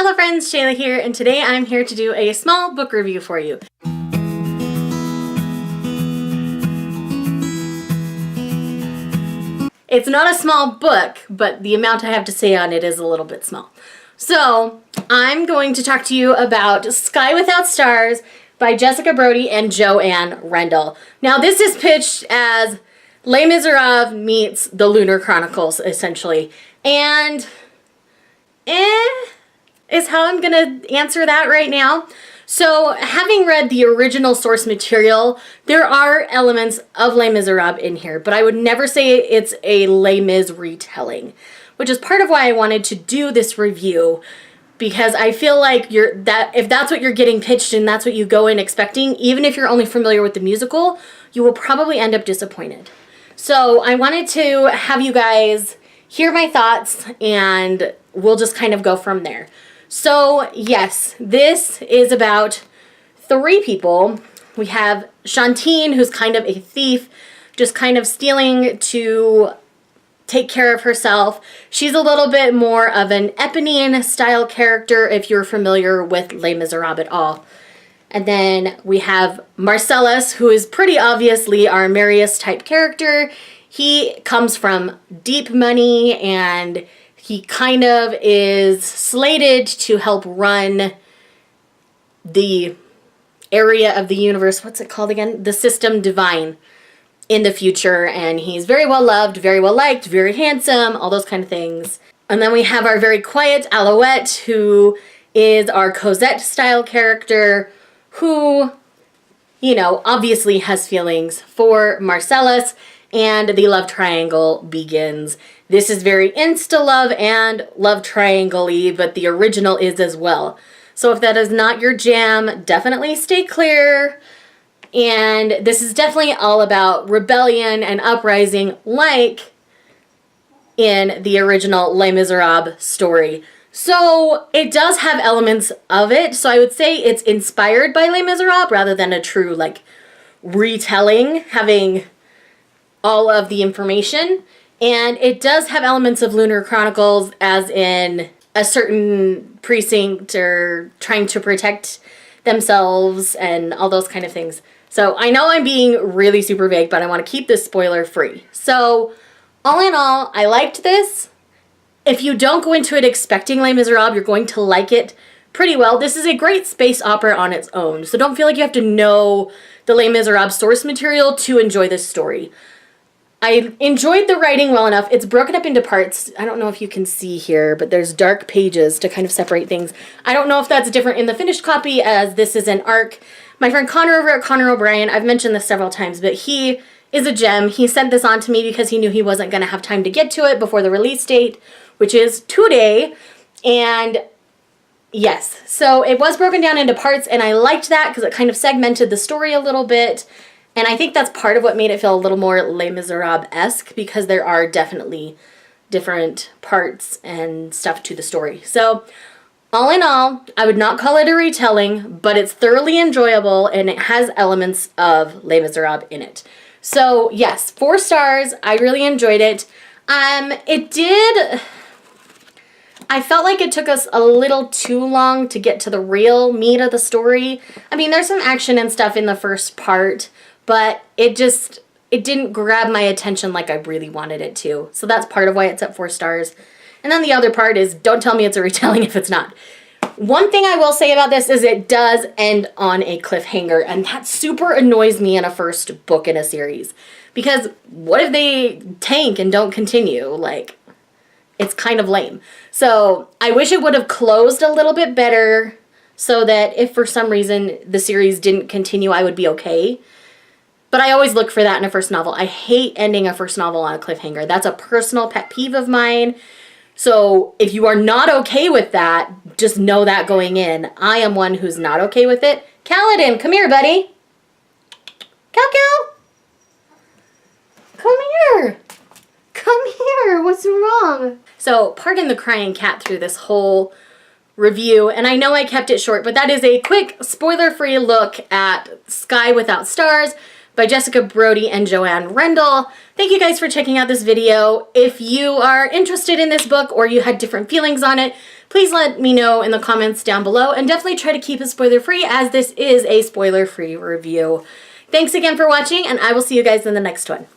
Hello friends, Shayla here, and today I'm here to do a small book review for you. It's not a small book, but the amount I have to say on it is a little bit small. So, I'm going to talk to you about Sky Without Stars by Jessica Brody and Joanne Rendell. Now, this is pitched as Les Miserables meets the Lunar Chronicles, essentially. And, is how I'm gonna answer that right now. So, having read the original source material, there are elements of Les Miserables in here, but I would never say it's a Les Mis retelling, which is part of why I wanted to do this review, because I feel like if that's what you're getting pitched and that's what you go in expecting, even if you're only familiar with the musical, you will probably end up disappointed. So, I wanted to have you guys hear my thoughts and we'll just kind of go from there. So, yes, this is about three people. We have Shantine, who's kind of a thief, just kind of stealing to take care of herself. She's a little bit more of an Eponine style character if you're familiar with Les Miserables at all. And then we have Marcellus, who is pretty obviously our Marius type character. He comes from deep money and he kind of is slated to help run the area of the universe. What's it called again? The System Divine in the future. And he's very well loved, very well liked, very handsome, all those kind of things. And then we have our very quiet Alouette, who is our Cosette style character, who, you know, obviously has feelings for Marcellus. And the love triangle begins. This is very insta-love and love triangle-y, but the original is as well. So if that is not your jam, definitely stay clear. And this is definitely all about rebellion and uprising, like in the original Les Miserables story. So it does have elements of it. So I would say it's inspired by Les Miserables rather than a true, like, retelling, having all of the information. And it does have elements of Lunar Chronicles, as in a certain precinct or trying to protect themselves and all those kind of things. So I know I'm being really super vague, but I want to keep this spoiler free. So all in all, I liked this. If you don't go into it expecting Les Miserables, you're going to like it pretty well. This is a great space opera on its own. So don't feel like you have to know the Les Miserables source material to enjoy this story. I enjoyed the writing well enough. It's broken up into parts. I don't know if you can see here, but there's dark pages to kind of separate things. I don't know if that's different in the finished copy, as this is an arc. My friend Connor over at Connor O'Brien, I've mentioned this several times, but he is a gem. He sent this on to me because he knew he wasn't going to have time to get to it before the release date, which is today. And yes, so it was broken down into parts, and I liked that because it kind of segmented the story a little bit. And I think that's part of what made it feel a little more Les Miserables-esque, because there are definitely different parts and stuff to the story. So, all in all, I would not call it a retelling, but it's thoroughly enjoyable and it has elements of Les Miserables in it. So, yes, 4 stars. I really enjoyed it. I felt like it took us a little too long to get to the real meat of the story. I mean, there's some action and stuff in the first part, but it didn't grab my attention like I really wanted it to. So that's part of why it's at 4 stars. And then the other part is, don't tell me it's a retelling if it's not. One thing I will say about this is it does end on a cliffhanger, and that super annoys me in a first book in a series. Because what if they tank and don't continue? Like, it's kind of lame. So I wish it would have closed a little bit better so that if for some reason the series didn't continue, I would be okay. But I always look for that in a first novel. I hate ending a first novel on a cliffhanger. That's a personal pet peeve of mine. So if you are not okay with that, just know that going in. I am one who's not okay with it. Kaladin, come here, buddy. Cal. Come here. Come here. What's wrong? So pardon the crying cat through this whole review, and I know I kept it short, but that is a quick spoiler-free look at Sky Without Stars by Jessica Brody and Joanne Rendell. Thank you guys for checking out this video. If you are interested in this book or you had different feelings on it, please let me know in the comments down below, and definitely try to keep it spoiler-free, as this is a spoiler-free review. Thanks again for watching, and I will see you guys in the next one.